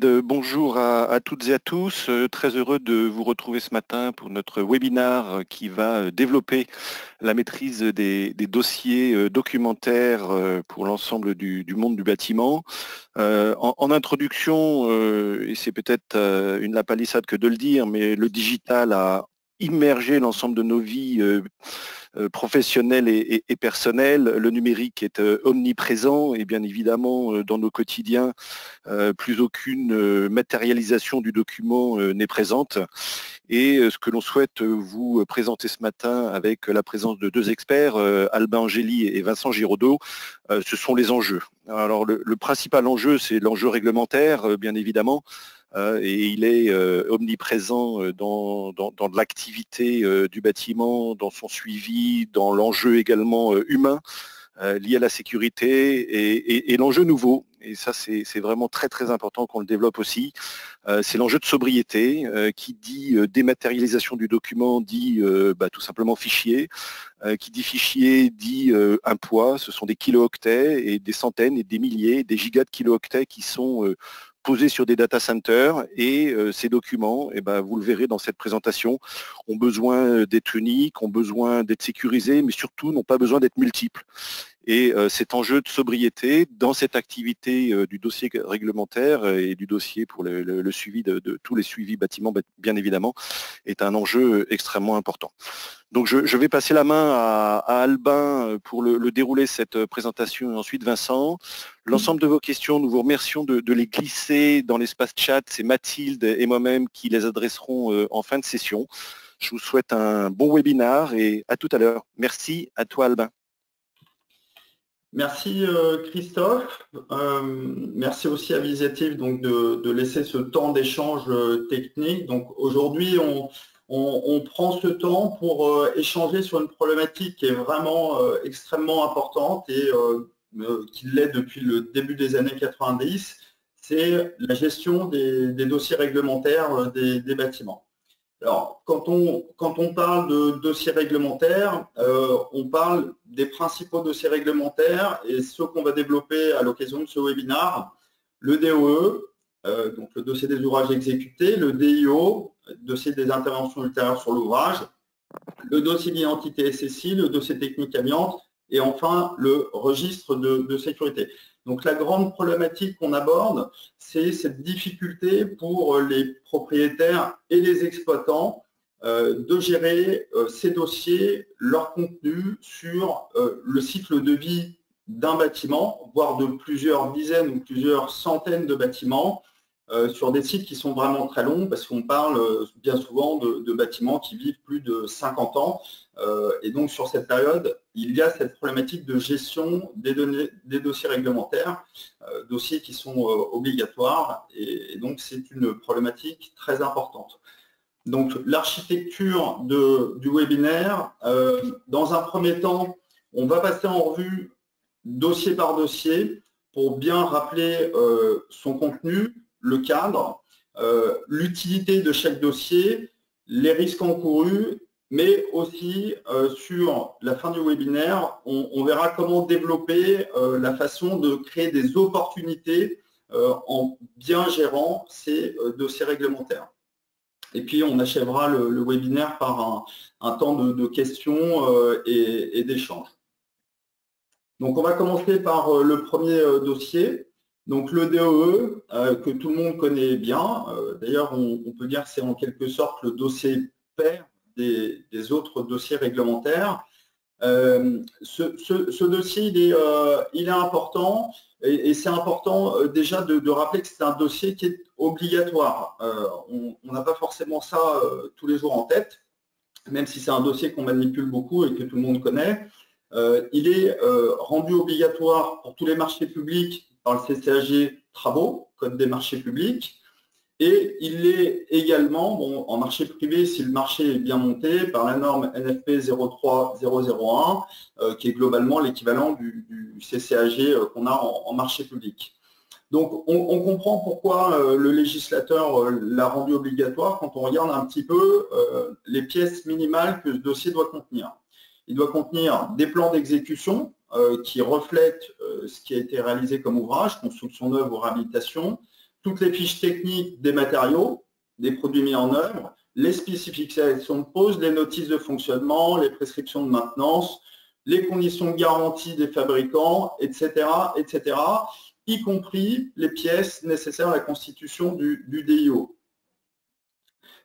Bonjour à toutes et à tous. Très heureux de vous retrouver ce matin pour notre webinaire qui va développer la maîtrise des dossiers documentaires pour l'ensemble du monde du bâtiment. En introduction, et c'est peut-être une lapalissade que de le dire, mais le digital a immergé l'ensemble de nos vies professionnel et personnel. Le numérique est omniprésent et bien évidemment dans nos quotidiens, plus aucune matérialisation du document n'est présente. Et ce que l'on souhaite vous présenter ce matin avec la présence de deux experts, Albin Angeli et Vincent Giraudot, ce sont les enjeux. Alors le principal enjeu, c'est l'enjeu réglementaire, bien évidemment, et il est omniprésent dans de l'activité du bâtiment, dans son suivi, dans l'enjeu également humain lié à la sécurité et l'enjeu nouveau. Et ça, c'est vraiment très très important qu'on le développe aussi. C'est l'enjeu de sobriété qui dit dématérialisation du document, dit tout simplement fichier. Qui dit fichier dit un poids, ce sont des kilo-octets et des centaines et des milliers, des gigas de kilo-octets qui sont posés sur des data centers et ces documents, vous le verrez dans cette présentation, ont besoin d'être uniques, ont besoin d'être sécurisés, mais surtout n'ont pas besoin d'être multiples. Et cet enjeu de sobriété dans cette activité du dossier réglementaire et du dossier pour le suivi de tous les suivis bâtiments, bien évidemment, est un enjeu extrêmement important. Donc je vais passer la main à Albin pour le dérouler cette présentation et ensuite Vincent. L'ensemble de vos questions, nous vous remercions de les glisser dans l'espace chat. C'est Mathilde et moi-même qui les adresseront en fin de session. Je vous souhaite un bon webinaire et à tout à l'heure. Merci à toi Albin. Merci Christophe, merci aussi à Visative donc de laisser ce temps d'échange technique. Donc aujourd'hui on prend ce temps pour échanger sur une problématique qui est vraiment extrêmement importante et qui l'est depuis le début des années 90, c'est la gestion des dossiers réglementaires des bâtiments. Alors, quand on parle de dossiers réglementaires, on parle des principaux dossiers réglementaires et ceux qu'on va développer à l'occasion de ce webinaire, le DOE, donc le dossier des ouvrages exécutés, le DIO, dossier des interventions ultérieures sur l'ouvrage, le dossier d'identité SSI, le dossier technique amiante et enfin le registre de sécurité. Donc la grande problématique qu'on aborde, c'est cette difficulté pour les propriétaires et les exploitants de gérer ces dossiers, leur contenu sur le cycle de vie d'un bâtiment, voire de plusieurs dizaines ou plusieurs centaines de bâtiments, sur des cycles qui sont vraiment très longs, parce qu'on parle bien souvent de bâtiments qui vivent plus de 50 ans. Et donc sur cette période, il y a cette problématique de gestion des dossiers réglementaires, dossiers qui sont obligatoires, et donc c'est une problématique très importante. Donc l'architecture du webinaire, dans un premier temps, on va passer en revue dossier par dossier pour bien rappeler son contenu, le cadre, l'utilité de chaque dossier, les risques encourus, mais aussi sur la fin du webinaire, on verra comment développer la façon de créer des opportunités en bien gérant ces dossiers réglementaires. Et puis on achèvera le webinaire par un temps de questions et d'échanges. Donc on va commencer par le premier dossier. Donc le DOE, que tout le monde connaît bien, d'ailleurs on peut dire que c'est en quelque sorte le dossier père des autres dossiers réglementaires. Ce dossier il est important et c'est important déjà de rappeler que c'est un dossier qui est obligatoire. On n'a pas forcément ça tous les jours en tête, même si c'est un dossier qu'on manipule beaucoup et que tout le monde connaît. Il est rendu obligatoire pour tous les marchés publics par le CCAG travaux, Code des marchés publics, et il est également, en marché privé, si le marché est bien monté, par la norme NFP 03001, qui est globalement l'équivalent du CCAG qu'on a en marché public. Donc, on comprend pourquoi le législateur l'a rendu obligatoire quand on regarde un petit peu les pièces minimales que ce dossier doit contenir. Il doit contenir des plans d'exécution qui reflètent ce qui a été réalisé comme ouvrage, construction neuve ou réhabilitation, toutes les fiches techniques des matériaux, des produits mis en œuvre, les spécifications de pose, les notices de fonctionnement, les prescriptions de maintenance, les conditions de garantie des fabricants, etc., etc., y compris les pièces nécessaires à la constitution du DIO.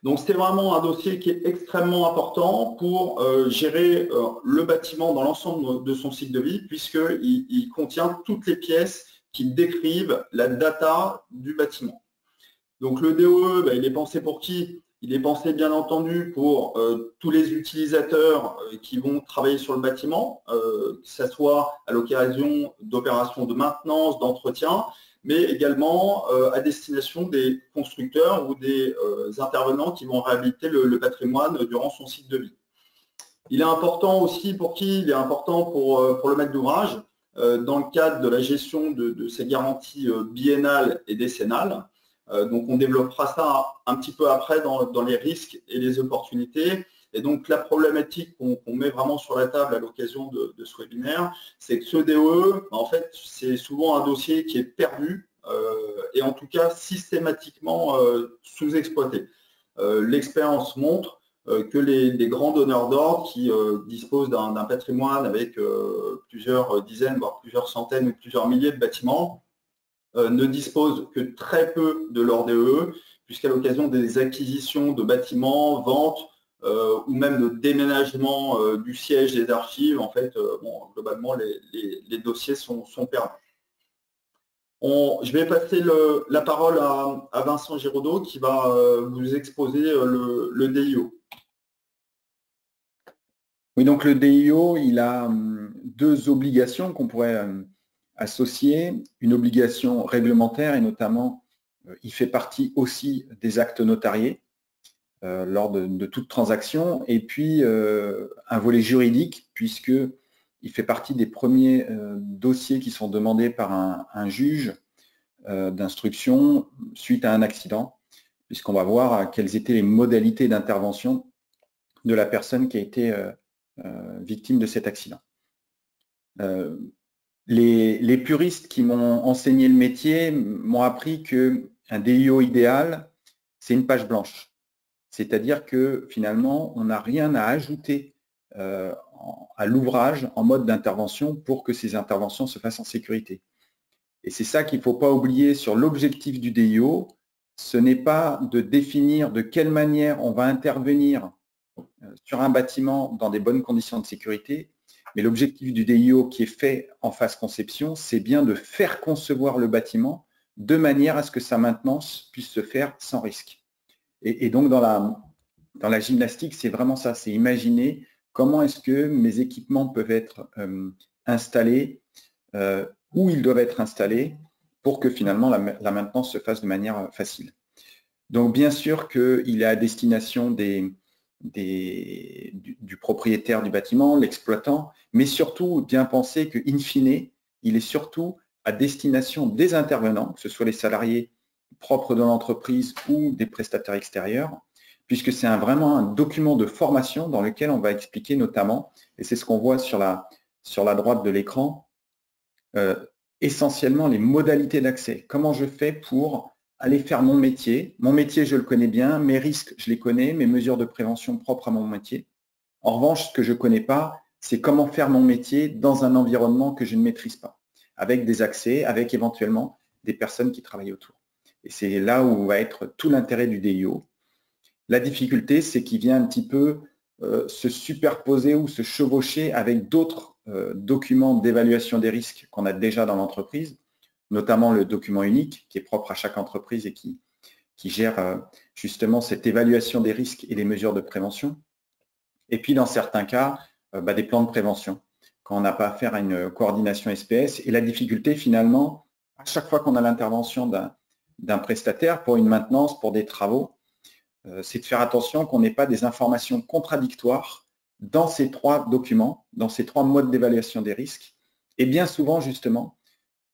Donc, c'est vraiment un dossier qui est extrêmement important pour gérer le bâtiment dans l'ensemble de son cycle de vie, puisqu'il contient toutes les pièces qui décrivent la data du bâtiment. Donc, le DOE, il est pensé pour qui? Il est pensé, bien entendu, pour tous les utilisateurs qui vont travailler sur le bâtiment, que ce soit à l'occasion d'opérations de maintenance, d'entretien, mais également à destination des constructeurs ou des intervenants qui vont réhabiliter le patrimoine durant son cycle de vie. Il est important aussi pour qui? Il est important pour le maître d'ouvrage, dans le cadre de la gestion de ces garanties biennales et décennales. Donc on développera ça un petit peu après dans les risques et les opportunités. Et donc la problématique qu'on met vraiment sur la table à l'occasion de ce webinaire, c'est que ce DOE, en fait, c'est souvent un dossier qui est perdu et en tout cas systématiquement sous-exploité. L'expérience montre que les grands donneurs d'ordre qui disposent d'un patrimoine avec plusieurs dizaines, voire plusieurs centaines ou plusieurs milliers de bâtiments, ne disposent que très peu de leur DOE, puisqu'à l'occasion des acquisitions de bâtiments, ventes, ou même de déménagement du siège des archives, en fait, globalement, les dossiers sont perdus. Je vais passer la parole à Vincent Giraudot qui va vous exposer le DIO. Oui, donc le DIO, il a deux obligations qu'on pourrait associer. Une obligation réglementaire et notamment, il fait partie aussi des actes notariés lors de toute transaction, et puis un volet juridique, puisqu'il fait partie des premiers dossiers qui sont demandés par un juge d'instruction suite à un accident, puisqu'on va voir quelles étaient les modalités d'intervention de la personne qui a été victime de cet accident. Les puristes qui m'ont enseigné le métier m'ont appris qu'un DIO idéal, c'est une page blanche. C'est-à-dire que finalement, on n'a rien à ajouter à l'ouvrage en mode d'intervention pour que ces interventions se fassent en sécurité. Et c'est ça qu'il ne faut pas oublier sur l'objectif du DIO. Ce n'est pas de définir de quelle manière on va intervenir sur un bâtiment dans des bonnes conditions de sécurité, mais l'objectif du DIO qui est fait en phase conception, c'est bien de faire concevoir le bâtiment de manière à ce que sa maintenance puisse se faire sans risque. Et donc, dans la gymnastique, c'est vraiment ça, c'est imaginer comment est-ce que mes équipements peuvent être installés, où ils doivent être installés, pour que finalement la maintenance se fasse de manière facile. Donc, bien sûr qu'il est à destination du propriétaire du bâtiment, l'exploitant, mais surtout bien penser qu'in fine, il est surtout à destination des intervenants, que ce soit les salariés propres de l'entreprise ou des prestataires extérieurs, puisque c'est vraiment un document de formation dans lequel on va expliquer notamment, et c'est ce qu'on voit sur la droite de l'écran, essentiellement les modalités d'accès. Comment je fais pour aller faire mon métier. Mon métier, je le connais bien, mes risques, je les connais, mes mesures de prévention propres à mon métier. En revanche, ce que je ne connais pas, c'est comment faire mon métier dans un environnement que je ne maîtrise pas, avec des accès, avec éventuellement des personnes qui travaillent autour. Et c'est là où va être tout l'intérêt du DIO. La difficulté, c'est qu'il vient un petit peu se superposer ou se chevaucher avec d'autres documents d'évaluation des risques qu'on a déjà dans l'entreprise, notamment le document unique qui est propre à chaque entreprise et qui gère justement cette évaluation des risques et les mesures de prévention. Et puis dans certains cas, des plans de prévention, quand on n'a pas affaire à une coordination SPS. Et la difficulté finalement, à chaque fois qu'on a l'intervention d'un prestataire pour une maintenance, pour des travaux, c'est de faire attention qu'on n'ait pas des informations contradictoires dans ces trois documents, dans ces trois modes d'évaluation des risques. Et bien souvent, justement,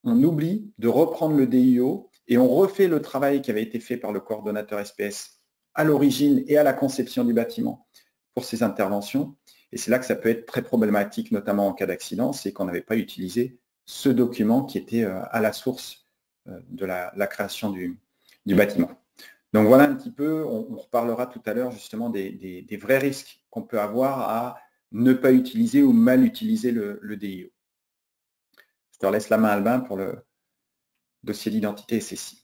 on oublie de reprendre le DIO et on refait le travail qui avait été fait par le coordonnateur SPS à l'origine et à la conception du bâtiment pour ces interventions. Et c'est là que ça peut être très problématique, notamment en cas d'accident, c'est qu'on n'avait pas utilisé ce document qui était à la source de la création du bâtiment. Donc voilà un petit peu, on reparlera tout à l'heure justement des vrais risques qu'on peut avoir à ne pas utiliser ou mal utiliser le DIO. Je te laisse la main, Albin, pour le dossier d'identité SSI.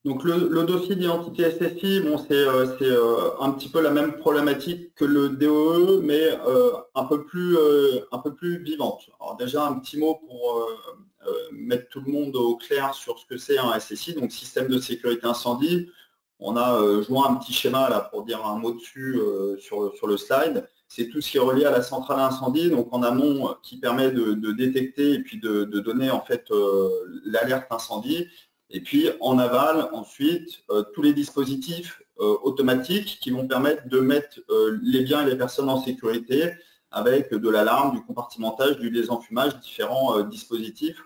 Donc le dossier d'identité SSI, bon, c'est un petit peu la même problématique que le DOE, mais un peu plus vivante. Alors déjà un petit mot pour mettre tout le monde au clair sur ce que c'est un SSI, donc système de sécurité incendie. On a joint un petit schéma là pour dire un mot dessus sur le slide. C'est tout ce qui est relié à la centrale incendie, donc en amont qui permet de détecter et puis de donner en fait l'alerte incendie. Et puis en aval, ensuite, tous les dispositifs automatiques qui vont permettre de mettre les biens et les personnes en sécurité avec de l'alarme, du compartimentage, du désenfumage, différents dispositifs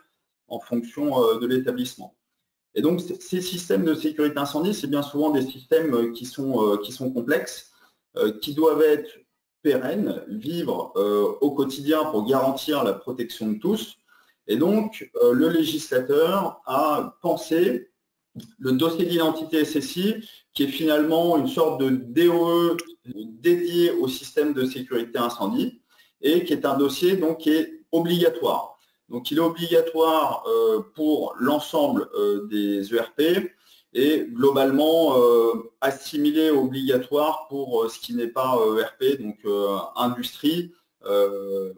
en fonction de l'établissement. Et donc ces systèmes de sécurité incendie, c'est bien souvent des systèmes qui sont complexes, qui doivent être pérennes, vivre au quotidien pour garantir la protection de tous. Et donc, le législateur a pensé le dossier d'identité SSI, qui est finalement une sorte de DOE dédié au système de sécurité incendie, et qui est un dossier donc, qui est obligatoire. Donc, il est obligatoire pour l'ensemble des ERP et globalement assimilé obligatoire pour ce qui n'est pas ERP, donc industrie.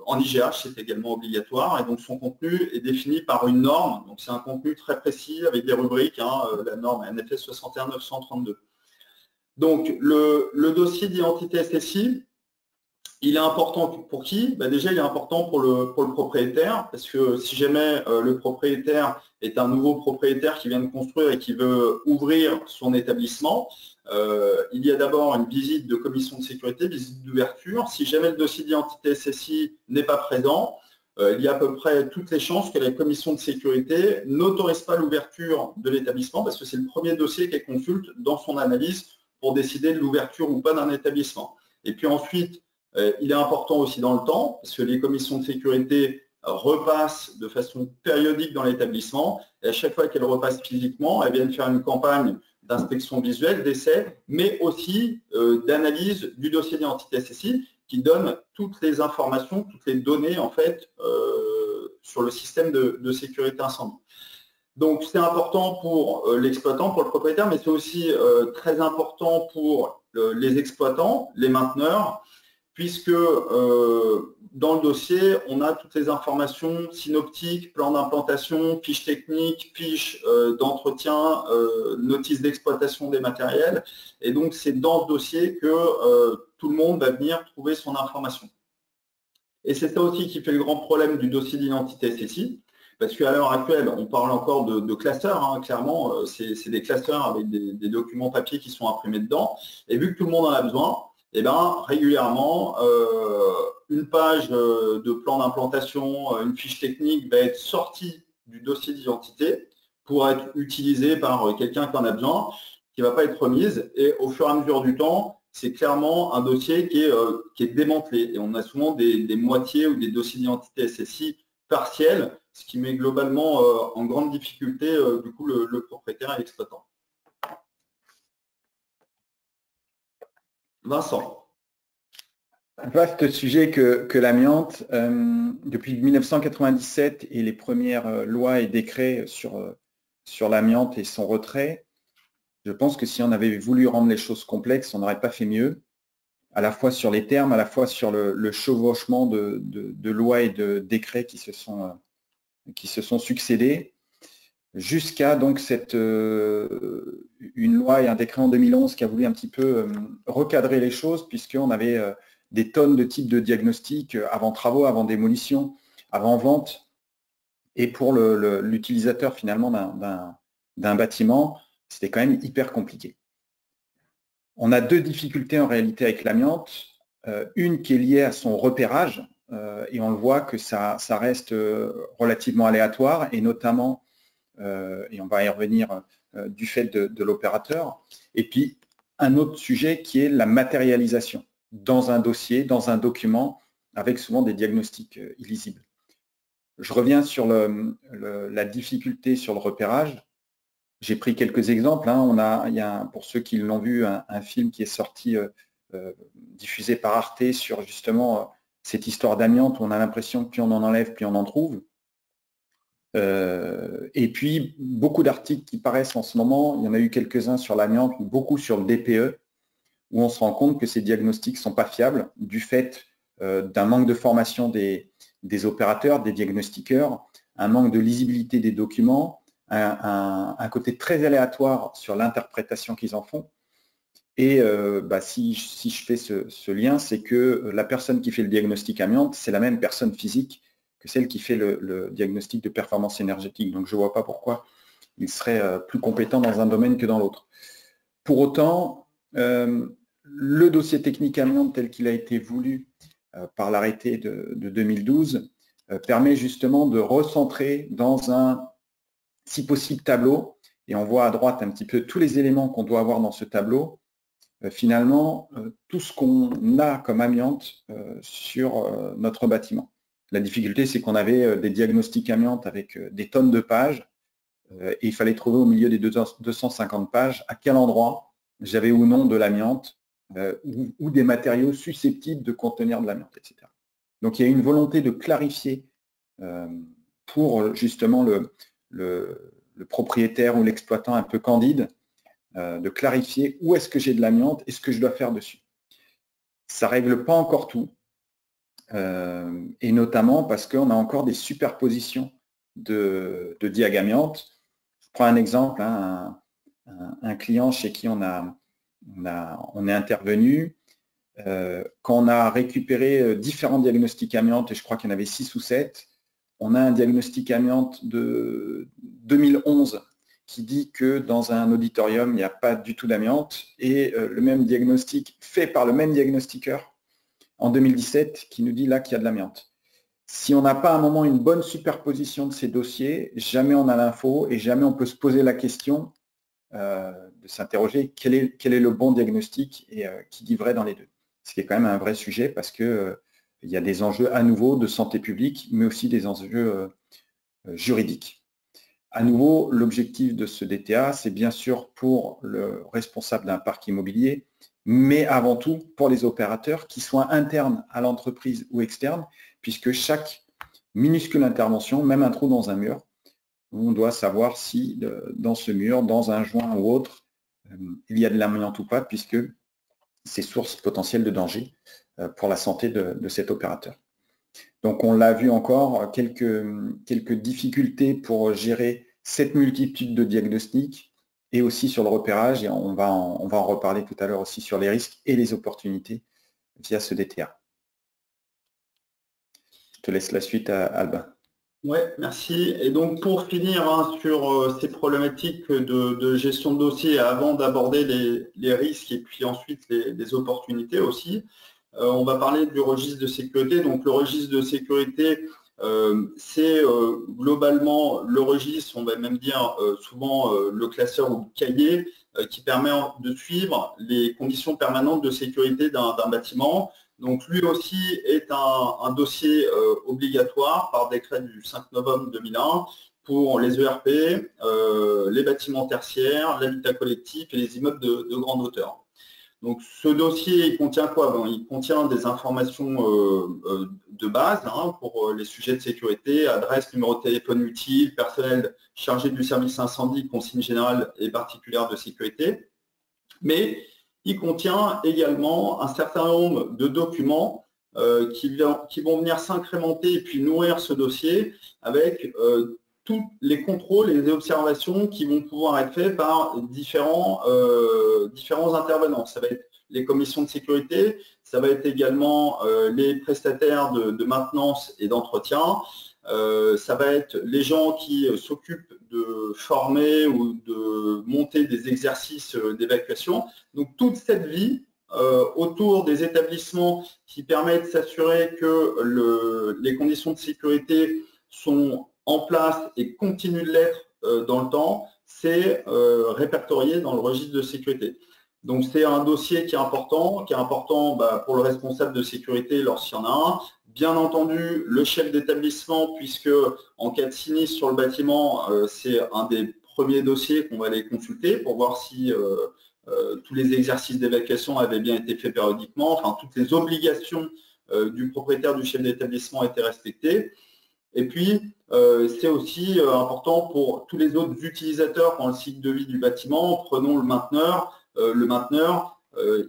En IGH, c'est également obligatoire et donc son contenu est défini par une norme. Donc c'est un contenu très précis avec des rubriques, la norme NFS 61932. Donc le dossier d'identité SSI, il est important pour qui? Déjà, il est important pour le propriétaire, parce que si jamais le propriétaire est un nouveau propriétaire qui vient de construire et qui veut ouvrir son établissement, il y a d'abord une visite de commission de sécurité, visite d'ouverture. Si jamais le dossier d'identité SSI n'est pas présent, il y a à peu près toutes les chances que la commission de sécurité n'autorise pas l'ouverture de l'établissement, parce que c'est le premier dossier qu'elle consulte dans son analyse pour décider de l'ouverture ou pas d'un établissement. Et puis ensuite, il est important aussi dans le temps, parce que les commissions de sécurité repassent de façon périodique dans l'établissement, et à chaque fois qu'elles repassent physiquement, elles viennent faire une campagne d'inspection visuelle, d'essai, mais aussi d'analyse du dossier d'identité SSI, qui donne toutes les informations, toutes les données en fait sur le système de sécurité incendie. Donc c'est important pour l'exploitant, pour le propriétaire, mais c'est aussi très important pour les exploitants, les mainteneurs, puisque dans le dossier, on a toutes les informations synoptiques, plan d'implantation, fiches techniques, fiches d'entretien, notice d'exploitation des matériels. Et donc, c'est dans ce dossier que tout le monde va venir trouver son information. Et c'est ça aussi qui fait le grand problème du dossier d'identité SSI, parce qu'à l'heure actuelle, on parle encore de clusters, clairement, c'est des clusters avec des documents papier qui sont imprimés dedans. Et vu que tout le monde en a besoin, eh bien, régulièrement, une page de plan d'implantation, une fiche technique va être sortie du dossier d'identité pour être utilisée par quelqu'un qui en a besoin, qui ne va pas être remise. Et au fur et à mesure du temps, c'est clairement un dossier qui est démantelé. Et on a souvent des moitiés ou des dossiers d'identité SSI partiels, ce qui met globalement en grande difficulté du coup le propriétaire et l'exploitant. Vincent. Vaste sujet que l'amiante. Depuis 1997 et les premières lois et décrets sur l'amiante et son retrait, je pense que si on avait voulu rendre les choses complexes, on n'aurait pas fait mieux, à la fois sur les termes, à la fois sur le chevauchement de lois et de décrets qui se sont succédés, jusqu'à donc une loi et un décret en 2011 qui a voulu un petit peu recadrer les choses, puisqu'on avait des tonnes de types de diagnostics avant travaux, avant démolition, avant vente, et pour l'utilisateur finalement d'un bâtiment, c'était quand même hyper compliqué. On a deux difficultés en réalité avec l'amiante, une qui est liée à son repérage, et on le voit que ça reste relativement aléatoire, et notamment et on va y revenir du fait de l'opérateur. Et puis, un autre sujet qui est la matérialisation dans un dossier, dans un document, avec souvent des diagnostics illisibles. Je reviens sur la difficulté sur le repérage. J'ai pris quelques exemples. Hein. Il y a, pour ceux qui l'ont vu, un film qui est sorti, diffusé par Arte sur justement cette histoire d'amiante où on a l'impression que plus on en enlève, plus on en trouve. Et puis, beaucoup d'articles qui paraissent en ce moment. Il y en a eu quelques-uns sur l'amiante, beaucoup sur le DPE, où on se rend compte que ces diagnostics ne sont pas fiables du fait d'un manque de formation des opérateurs, des diagnostiqueurs, un manque de lisibilité des documents, un côté très aléatoire sur l'interprétation qu'ils en font. Et si je fais ce lien, c'est que la personne qui fait le diagnostic amiante, c'est la même personne physique que celle qui fait le diagnostic de performance énergétique. Donc je ne vois pas pourquoi il serait plus compétent dans un domaine que dans l'autre. Pour autant, le dossier technique amiante tel qu'il a été voulu par l'arrêté de 2012 permet justement de recentrer dans un, si possible, tableau, et on voit à droite un petit peu tous les éléments qu'on doit avoir dans ce tableau, finalement, tout ce qu'on a comme amiante sur notre bâtiment. La difficulté, c'est qu'on avait des diagnostics amiante avec des tonnes de pages, et il fallait trouver au milieu des 250 pages à quel endroit j'avais ou non de l'amiante, ou des matériaux susceptibles de contenir de l'amiante, etc. Donc il y a une volonté de clarifier pour justement le propriétaire ou l'exploitant un peu candide, de clarifier où est-ce que j'ai de l'amiante et ce que je dois faire dessus. Ça ne règle pas encore tout, et notamment parce qu'on a encore des superpositions de diag amiante. Je prends un exemple, hein, un client chez qui on est intervenu, quand on a récupéré différents diagnostics amiante, et je crois qu'il y en avait 6 ou 7, on a un diagnostic amiante de 2011 qui dit que dans un auditorium, il n'y a pas du tout d'amiante, et le même diagnostic fait par le même diagnostiqueur en 2017 qui nous dit là qu'il y a de l'amiante. Si on n'a pas à un moment une bonne superposition de ces dossiers, jamais on a l'info et jamais on peut se poser la question de s'interroger quel est le bon diagnostic et qui dit vrai dans les deux. Ce qui est quand même un vrai sujet parce que il y a des enjeux à nouveau de santé publique, mais aussi des enjeux juridiques. À nouveau, l'objectif de ce DTA, c'est bien sûr pour le responsable d'un parc immobilier, mais avant tout pour les opérateurs, qui soient internes à l'entreprise ou externes, puisque chaque minuscule intervention, même un trou dans un mur, on doit savoir si dans ce mur, dans un joint ou autre, il y a de l'amiante ou pas, puisque c'est source potentielle de danger pour la santé de cet opérateur. Donc on l'a vu encore, quelques difficultés pour gérer cette multitude de diagnostics et aussi sur le repérage, et on va en reparler tout à l'heure aussi sur les risques et les opportunités via ce DTA. Je te laisse la suite à Albin. Oui, merci. Et donc pour finir sur ces problématiques de gestion de dossier, avant d'aborder les risques et puis ensuite les opportunités aussi, on va parler du registre de sécurité. Donc le registre de sécurité, c'est globalement le registre, on va même dire souvent le classeur ou le cahier qui permet de suivre les conditions permanentes de sécurité d'un bâtiment. Donc lui aussi est un dossier obligatoire par décret du 5 novembre 2001 pour les ERP, les bâtiments tertiaires, l'habitat collectif et les immeubles de grande hauteur. Donc ce dossier, il contient quoi? Il contient des informations de base pour les sujets de sécurité, adresse, numéro de téléphone utile, personnel chargé du service incendie, consigne générale et particulière de sécurité. Mais il contient également un certain nombre de documents qui vont venir s'incrémenter et puis nourrir ce dossier avec tous les contrôles et les observations qui vont pouvoir être faits par différents intervenants. Ça va être les commissions de sécurité, ça va être également les prestataires de maintenance et d'entretien, ça va être les gens qui s'occupent de former ou de monter des exercices d'évacuation. Donc toute cette vie autour des établissements qui permettent de s'assurer que les conditions de sécurité sont en place et continuent de l'être dans le temps, c'est répertorié dans le registre de sécurité. Donc c'est un dossier qui est important pour le responsable de sécurité lorsqu'il y en a un. Bien entendu, le chef d'établissement, puisque en cas de sinistre sur le bâtiment, c'est un des premiers dossiers qu'on va aller consulter pour voir si tous les exercices d'évacuation avaient bien été faits périodiquement, enfin toutes les obligations du propriétaire, du chef d'établissement étaient respectées. Et puis, c'est aussi important pour tous les autres utilisateurs dans le cycle de vie du bâtiment. Prenons le mainteneur.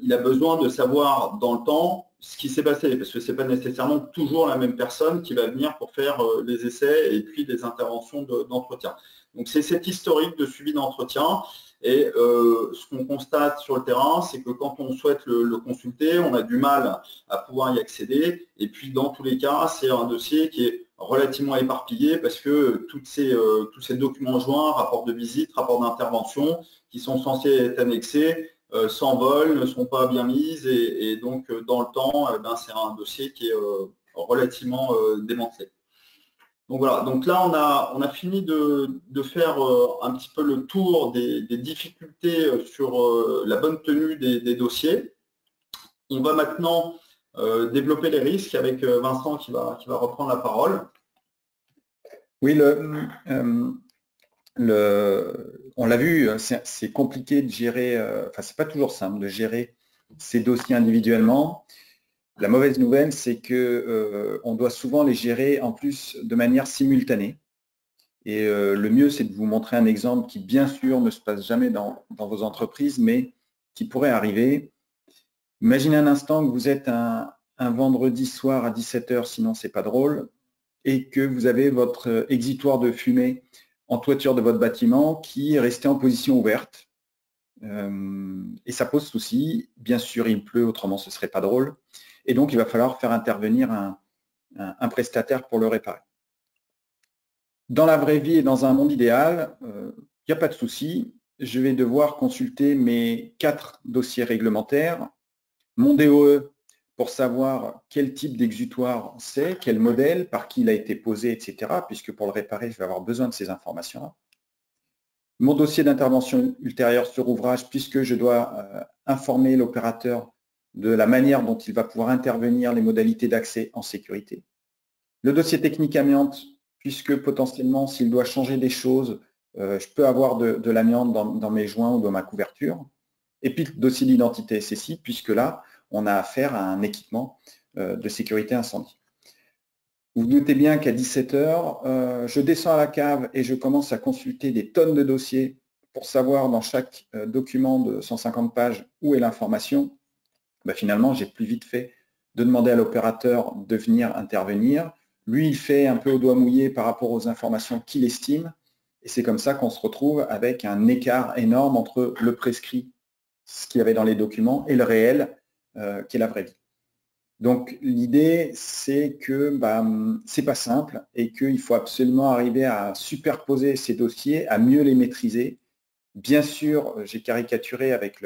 Il a besoin de savoir dans le temps ce qui s'est passé, parce que ce n'est pas nécessairement toujours la même personne qui va venir pour faire les essais et puis les interventions d'entretien. Donc, c'est cet historique de suivi d'entretien. Et ce qu'on constate sur le terrain, c'est que quand on souhaite le consulter, on a du mal à pouvoir y accéder. Et puis, dans tous les cas, c'est un dossier qui est relativement éparpillé parce que tous ces documents joints, rapports de visite, rapports d'intervention, qui sont censés être annexés, s'envolent, ne sont pas bien mises. Et donc, dans le temps, c'est un dossier qui est relativement démantelé. Donc voilà, donc là on a fini de faire un petit peu le tour des difficultés sur la bonne tenue des dossiers. On va maintenant développer les risques avec Vincent qui va reprendre la parole. Oui, on l'a vu, c'est compliqué de gérer, enfin c'est pas toujours simple de gérer ces dossiers individuellement. La mauvaise nouvelle, c'est que on doit souvent les gérer en plus de manière simultanée. Et le mieux, c'est de vous montrer un exemple qui, bien sûr, ne se passe jamais dans vos entreprises, mais qui pourrait arriver. Imaginez un instant que vous êtes un vendredi soir à 17 h, sinon c'est pas drôle, et que vous avez votre exutoire de fumée en toiture de votre bâtiment qui est resté en position ouverte. Et ça pose souci. Bien sûr, il pleut, autrement ce serait pas drôle. Et donc, il va falloir faire intervenir un prestataire pour le réparer. Dans la vraie vie et dans un monde idéal, il n'y a pas de souci. Je vais devoir consulter mes 4 dossiers réglementaires, mon DOE pour savoir quel type d'exutoire c'est, quel modèle, par qui il a été posé, etc. Puisque pour le réparer, je vais avoir besoin de ces informations-là. Mon dossier d'intervention ultérieure sur ouvrage, puisque je dois informer l'opérateur de la manière dont il va pouvoir intervenir, les modalités d'accès en sécurité. Le dossier technique amiante, puisque potentiellement, s'il doit changer des choses, je peux avoir de l'amiante dans mes joints ou dans ma couverture. Et puis le dossier d'identité SSI, puisque là, on a affaire à un équipement de sécurité incendie. Vous vous doutez bien qu'à 17 h, je descends à la cave et je commence à consulter des tonnes de dossiers pour savoir dans chaque document de 150 pages où est l'information. Finalement, j'ai plus vite fait de demander à l'opérateur de venir intervenir. Lui, il fait un peu au doigt mouillé par rapport aux informations qu'il estime. Et c'est comme ça qu'on se retrouve avec un écart énorme entre le prescrit, ce qu'il y avait dans les documents, et le réel, qui est la vraie vie. Donc, l'idée, c'est que c'est pas simple et qu'il faut absolument arriver à superposer ces dossiers, à mieux les maîtriser. Bien sûr, j'ai caricaturé avec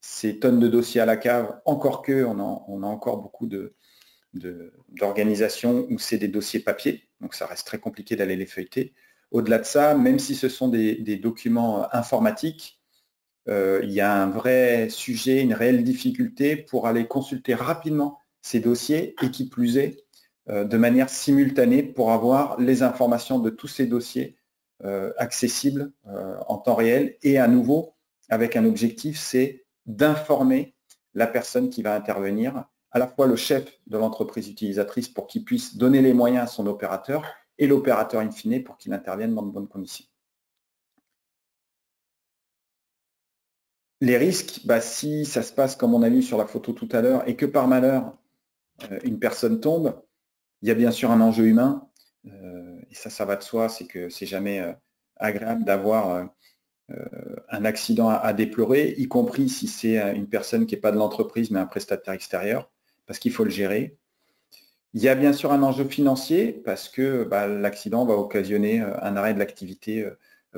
ces tonnes de dossiers à la cave, encore que on a encore beaucoup d'organisations où c'est des dossiers papier, donc ça reste très compliqué d'aller les feuilleter. Au-delà de ça, même si ce sont des documents informatiques, il y a un vrai sujet, une réelle difficulté pour aller consulter rapidement ces dossiers et qui plus est, de manière simultanée pour avoir les informations de tous ces dossiers accessibles en temps réel et à nouveau avec un objectif, c'est d'informer la personne qui va intervenir, à la fois le chef de l'entreprise utilisatrice pour qu'il puisse donner les moyens à son opérateur et l'opérateur in fine pour qu'il intervienne dans de bonnes conditions. Les risques, si ça se passe comme on a vu sur la photo tout à l'heure et que par malheur, une personne tombe, il y a bien sûr un enjeu humain, et ça va de soi, c'est que c'est jamais agréable d'avoir un accident à déplorer, y compris si c'est une personne qui n'est pas de l'entreprise, mais un prestataire extérieur, parce qu'il faut le gérer. Il y a bien sûr un enjeu financier, parce que l'accident va occasionner un arrêt de l'activité,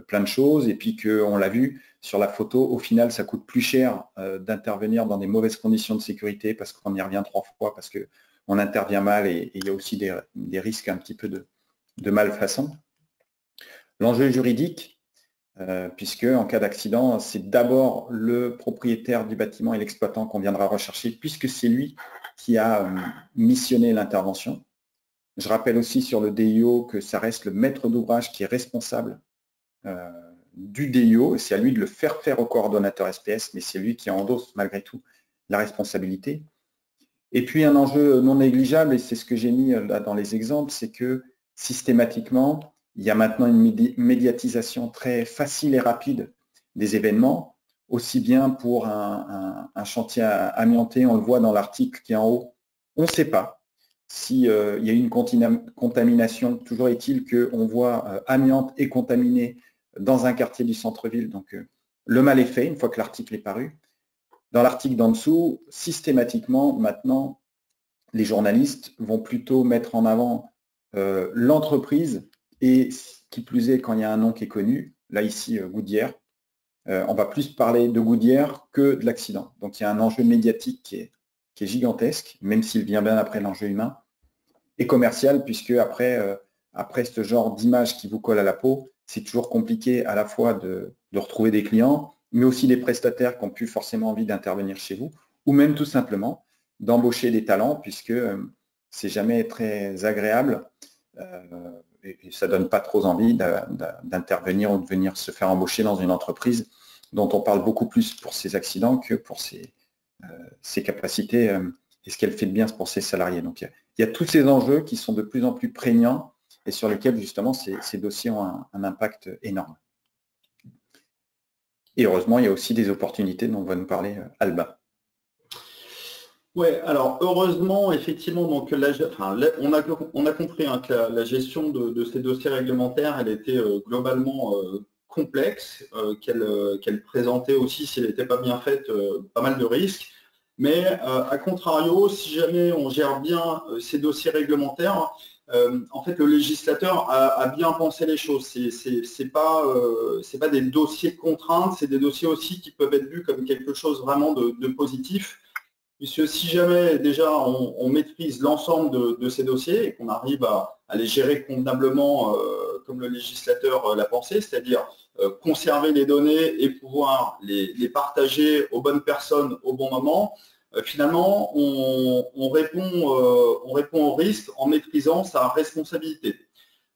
plein de choses, et puis qu'on l'a vu sur la photo, au final, ça coûte plus cher d'intervenir dans des mauvaises conditions de sécurité, parce qu'on y revient 3 fois, parce qu'on intervient mal, et il y a aussi des risques un petit peu de malfaçon. L'enjeu juridique, puisque en cas d'accident, c'est d'abord le propriétaire du bâtiment et l'exploitant qu'on viendra rechercher, puisque c'est lui qui a missionné l'intervention. Je rappelle aussi sur le DIO que ça reste le maître d'ouvrage qui est responsable du DIO, et c'est à lui de le faire faire au coordonnateur SPS, mais c'est lui qui endosse malgré tout la responsabilité. Et puis un enjeu non négligeable, et c'est ce que j'ai mis là dans les exemples, c'est que systématiquement, il y a maintenant une médiatisation très facile et rapide des événements, aussi bien pour un chantier amianté, on le voit dans l'article qui est en haut, on ne sait pas s'il y a eu une contamination. Toujours est-il qu'on voit amiante et contaminé dans un quartier du centre-ville. Donc le mal est fait une fois que l'article est paru. Dans l'article d'en dessous, systématiquement, maintenant, les journalistes vont plutôt mettre en avant l'entreprise et, qui plus est, quand il y a un nom qui est connu, là ici, Goodyear, on va plus parler de Goodyear que de l'accident. Donc il y a un enjeu médiatique qui est gigantesque, même s'il vient bien après l'enjeu humain, et commercial, puisque après ce genre d'image qui vous colle à la peau, c'est toujours compliqué à la fois de retrouver des clients, mais aussi des prestataires qui n'ont plus forcément envie d'intervenir chez vous, ou même tout simplement d'embaucher des talents, puisque c'est jamais très agréable et ça ne donne pas trop envie d'intervenir ou de venir se faire embaucher dans une entreprise dont on parle beaucoup plus pour ses accidents que pour ses capacités et ce qu'elle fait de bien pour ses salariés. Donc il y a tous ces enjeux qui sont de plus en plus prégnants et sur lesquels justement ces dossiers ont un impact énorme. Et heureusement, il y a aussi des opportunités dont va nous parler Alba. Oui, alors heureusement, effectivement, donc on a compris hein, que la gestion de ces dossiers réglementaires, elle était globalement complexe, qu'elle présentait aussi, si elle n'était pas bien faite, pas mal de risques. Mais à contrario, si jamais on gère bien ces dossiers réglementaires, en fait, le législateur a bien pensé les choses. C'est pas des dossiers contraintes, c'est des dossiers aussi qui peuvent être vus comme quelque chose vraiment de positif. Puisque si jamais déjà on maîtrise l'ensemble de ces dossiers et qu'on arrive à les gérer convenablement comme le législateur l'a pensé, c'est-à-dire conserver les données et pouvoir les partager aux bonnes personnes au bon moment, finalement on répond au risque en maîtrisant sa responsabilité.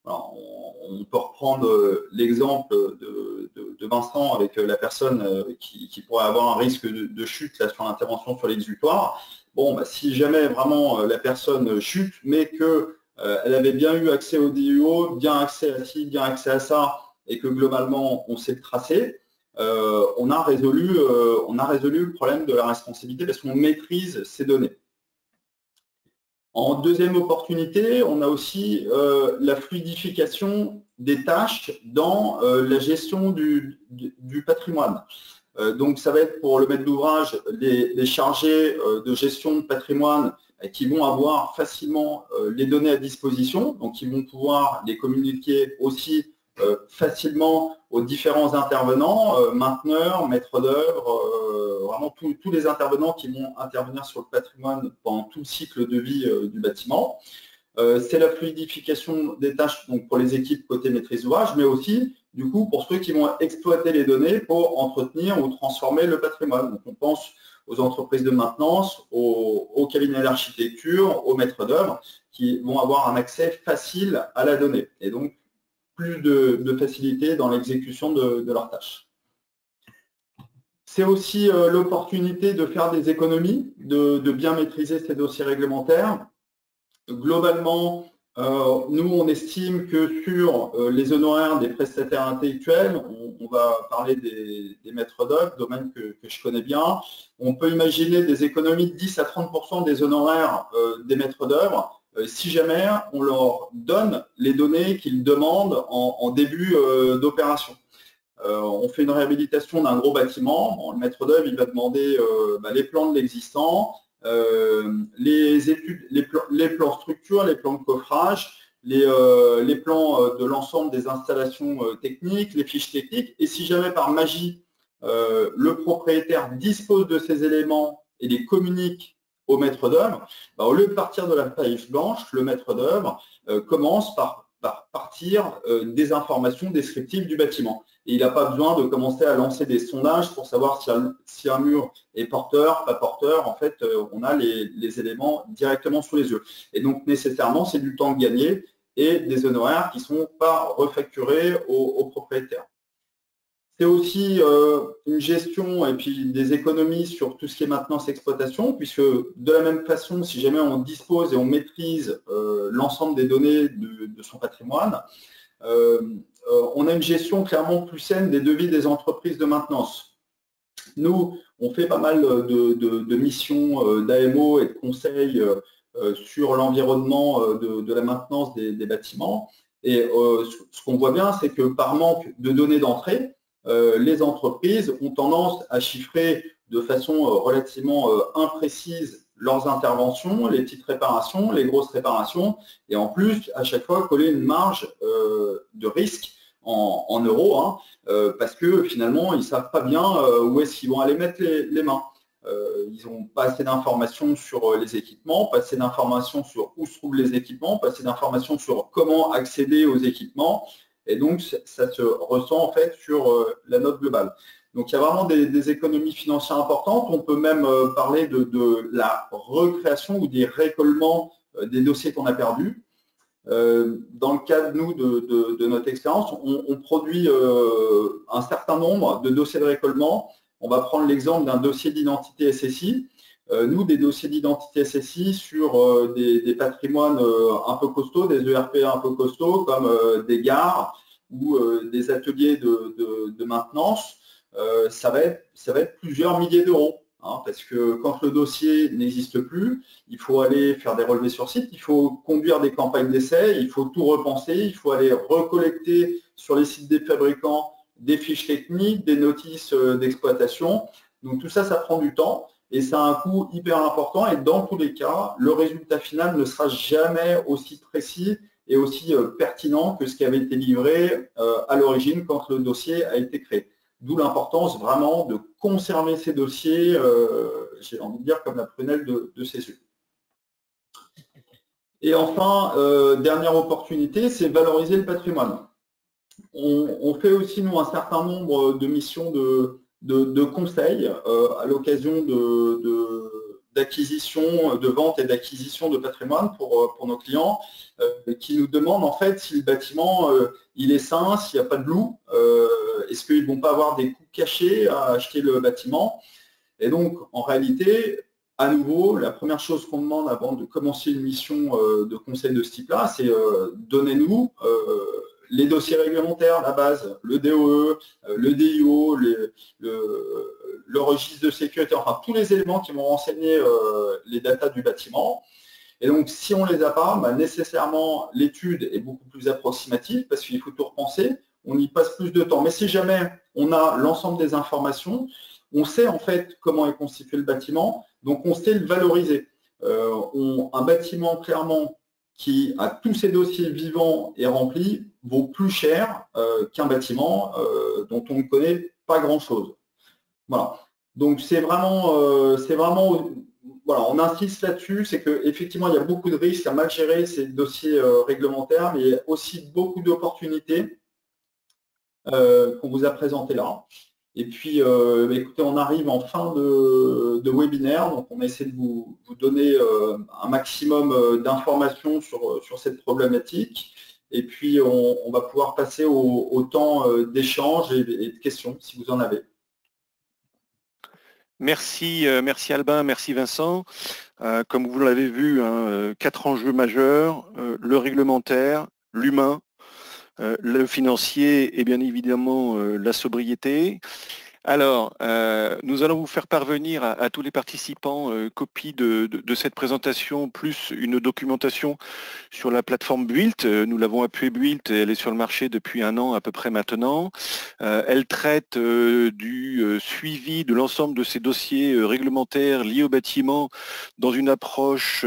Alors, on peut reprendre l'exemple de Vincent avec la personne qui pourrait avoir un risque de chute là, sur l'intervention sur l'exutoire. Bon, bah, si jamais vraiment la personne chute, mais qu'elle avait bien eu accès au DUO, bien accès à ci, bien accès à ça, et que globalement on sait le tracer, on a résolu le problème de la responsabilité parce qu'on maîtrise ces données. En deuxième opportunité, on a aussi la fluidification des tâches dans la gestion du patrimoine. Donc, ça va être pour le maître d'ouvrage les chargés de gestion de patrimoine qui vont avoir facilement les données à disposition, donc ils vont pouvoir les communiquer aussi facilement aux différents intervenants, mainteneurs, maîtres d'œuvre, vraiment tous les intervenants qui vont intervenir sur le patrimoine pendant tout le cycle de vie du bâtiment. C'est la fluidification des tâches donc pour les équipes côté maîtrise d'ouvrage, mais aussi du coup pour ceux qui vont exploiter les données pour entretenir ou transformer le patrimoine. Donc on pense aux entreprises de maintenance, aux cabinets d'architecture, aux maîtres d'œuvre qui vont avoir un accès facile à la donnée et donc plus de facilité dans l'exécution de leurs tâches. C'est aussi l'opportunité de faire des économies, de bien maîtriser ces dossiers réglementaires. Globalement, nous, on estime que sur les honoraires des prestataires intellectuels, on va parler des maîtres d'œuvre, domaine que je connais bien, on peut imaginer des économies de 10 à 30% des honoraires des maîtres d'œuvre si jamais on leur donne les données qu'ils demandent en début d'opération. On fait une réhabilitation d'un gros bâtiment, bon, le maître d'œuvre il va demander les plans de l'existant, les études, les plans structure, les plans de coffrage, les plans de l'ensemble des installations techniques, les fiches techniques, et si jamais par magie le propriétaire dispose de ces éléments et les communique au maître d'œuvre, au lieu de partir de la page blanche, le maître d'œuvre commence par partir des informations descriptives du bâtiment. Et il n'a pas besoin de commencer à lancer des sondages pour savoir si un mur est porteur, pas porteur. En fait, on a les éléments directement sous les yeux. Et donc, nécessairement, c'est du temps gagné et des honoraires qui ne sont pas refacturés aux propriétaires. C'est aussi une gestion et puis des économies sur tout ce qui est maintenance exploitation, puisque de la même façon, si jamais on dispose et on maîtrise l'ensemble des données de son patrimoine, on a une gestion clairement plus saine des devis des entreprises de maintenance. Nous, on fait pas mal de missions d'AMO et de conseils sur l'environnement de la maintenance des bâtiments. Et ce qu'on voit bien, c'est que par manque de données d'entrée, les entreprises ont tendance à chiffrer de façon relativement imprécise leurs interventions, les petites réparations, les grosses réparations, et en plus, à chaque fois, coller une marge de risque en euros, hein, parce que finalement, ils ne savent pas bien où est-ce qu'ils vont aller mettre les mains. Ils n'ont pas assez d'informations sur les équipements, pas assez d'informations sur où se trouvent les équipements, pas assez d'informations sur comment accéder aux équipements, et donc ça se ressent en fait sur la note globale. Donc il y a vraiment des économies financières importantes. On peut même parler de la recréation ou des récollements des dossiers qu'on a perdus. Dans le cadre, nous, de notre expérience, on produit un certain nombre de dossiers de récollement. On va prendre l'exemple d'un dossier d'identité SSI. Nous, des dossiers d'identité SSI sur des patrimoines un peu costauds, des ERP un peu costauds, comme des gares ou des ateliers de maintenance, ça va être plusieurs milliers d'euros. Hein, parce que quand le dossier n'existe plus, il faut aller faire des relevés sur site, il faut conduire des campagnes d'essai, il faut tout repenser, il faut aller recollecter sur les sites des fabricants des fiches techniques, des notices d'exploitation. Donc tout ça, ça prend du temps et ça a un coût hyper important et dans tous les cas, le résultat final ne sera jamais aussi précis et aussi pertinent que ce qui avait été livré à l'origine quand le dossier a été créé. D'où l'importance vraiment de conserver ces dossiers, j'ai envie de dire comme la prunelle de ses yeux. Et enfin, dernière opportunité, c'est valoriser le patrimoine. On fait aussi, nous, un certain nombre de missions de conseil à l'occasion d'acquisition, de vente et d'acquisition de patrimoine pour nos clients qui nous demandent en fait si le bâtiment il est sain, s'il n'y a pas de loup, est-ce qu'ils ne vont pas avoir des coûts cachés à acheter le bâtiment. Et donc, en réalité, à nouveau, la première chose qu'on demande avant de commencer une mission de conseil de ce type-là, c'est donnez-nous les dossiers réglementaires, la base, le DOE, le DIO, le registre de sécurité, enfin tous les éléments qui vont renseigner les datas du bâtiment. Et donc, si on ne les a pas, bah, nécessairement, l'étude est beaucoup plus approximative parce qu'il faut tout repenser, on y passe plus de temps. Mais si jamais on a l'ensemble des informations, on sait en fait comment est constitué le bâtiment, donc on sait le valoriser. Un bâtiment, clairement, qui a tous ses dossiers vivants et remplis, vaut plus cher qu'un bâtiment dont on ne connaît pas grand-chose. Voilà. Donc c'est vraiment voilà, on insiste là-dessus, c'est qu'effectivement, il y a beaucoup de risques à mal gérer ces dossiers réglementaires, mais il y a aussi beaucoup d'opportunités qu'on vous a présentées là. Et puis, écoutez, on arrive en fin de webinaire, donc on essaie de vous donner un maximum d'informations sur cette problématique. Et puis, on va pouvoir passer au temps d'échange et de questions, si vous en avez. Merci, merci Albin, merci Vincent. Comme vous l'avez vu, hein, 4 enjeux majeurs, le réglementaire, l'humain, le financier et bien évidemment la sobriété. Alors, nous allons vous faire parvenir à tous les participants copie de cette présentation, plus une documentation sur la plateforme Built. Nous l'avons appuyée Built, elle est sur le marché depuis 1 an à peu près maintenant. Elle traite du suivi de l'ensemble de ces dossiers réglementaires liés au bâtiment dans une approche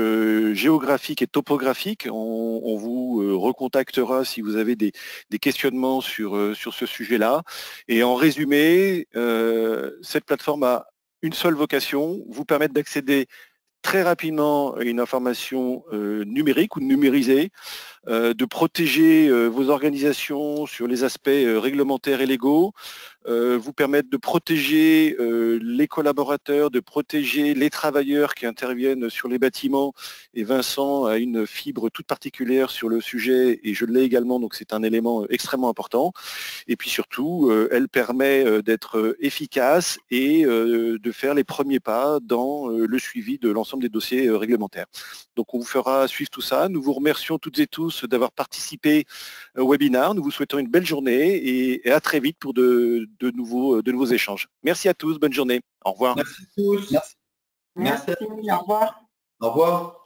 géographique et topographique. On vous recontactera si vous avez des questionnements sur ce sujet-là. Et en résumé, cette plateforme a une seule vocation, vous permettre d'accéder très rapidement une information numérique ou numérisée, de protéger vos organisations sur les aspects réglementaires et légaux, vous permettre de protéger les collaborateurs, de protéger les travailleurs qui interviennent sur les bâtiments. Et Vincent a une fibre toute particulière sur le sujet et je l'ai également, donc c'est un élément extrêmement important. Et puis surtout, elle permet d'être efficace et de faire les premiers pas dans le suivi de l'ensemble des dossiers réglementaires. Donc on vous fera suivre tout ça. Nous vous remercions toutes et tous d'avoir participé au webinaire. Nous vous souhaitons une belle journée et à très vite pour de nouveaux échanges. Merci à tous, bonne journée. Au revoir. Merci à tous. Merci. Merci, au revoir. Au revoir.